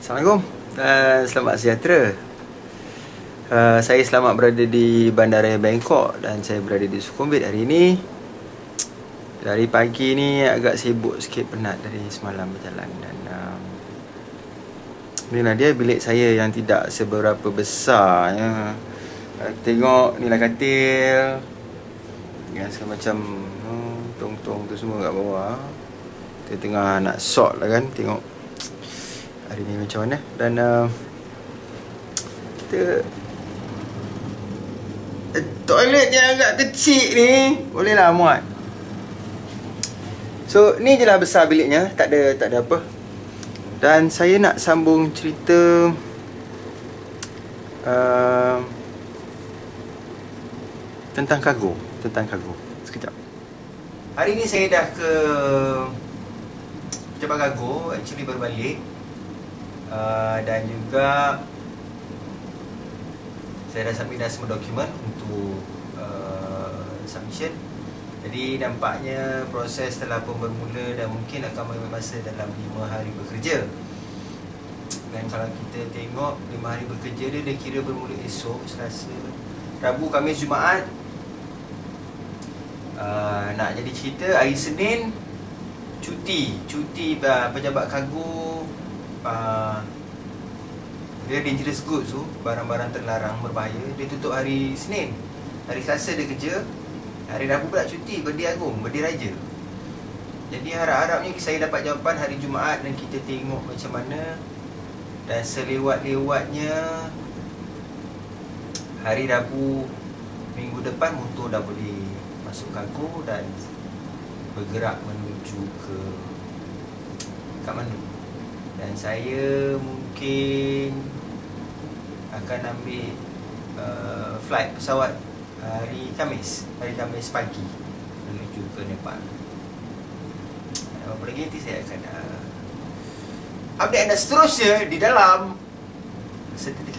Assalamualaikum dan selamat sejahtera. Saya selamat berada di Bandaraya Bangkok dan saya berada di Sukhumvit hari ini. Dari pagi ni agak sibuk sikit, penat dari semalam berjalan. Dan inilah dia bilik saya yang tidak seberapa besar ya. Tengok ni lah katil yang macam tong-tong tu semua kat bawah. Kita tengah nak sort lah kan, tengok hari ni macam mana. Dan kita toilet yang agak kecil ni boleh lah muat. So ni je lah besar biliknya, tak ada apa. Dan saya nak sambung cerita tentang kargo. Sekejap. Hari ni saya dah ke pejabat kargo, actually baru balik. Dan juga saya dah submit dah semua dokumen untuk submission. Jadi nampaknya proses telah pun bermula dan mungkin akan mengambil masa dalam 5 hari bekerja. Dan kalau kita tengok 5 hari bekerja dia kira bermula esok, Selasa, Rabu, Khamis, Jumaat. Nak jadi cerita, hari Senin cuti pejabat kargo. Dia dangerous goods tu, barang-barang terlarang berbahaya, dia tutup hari Senin. Hari Selasa dia kerja, hari Rabu pula cuti, Berdi Agung, Berdi Raja. Jadi harap-harapnya saya dapat jawapan hari Jumaat dan kita tengok macam mana. Dan selewat-lewatnya hari Rabu minggu depan motor dah boleh masuk kargo dan bergerak menuju ke Kathmandu. Dan saya mungkin akan ambil flight pesawat hari Khamis pagi menuju ke Nepal. Apa lagi nanti saya akan update anda seterusnya di dalam Certificate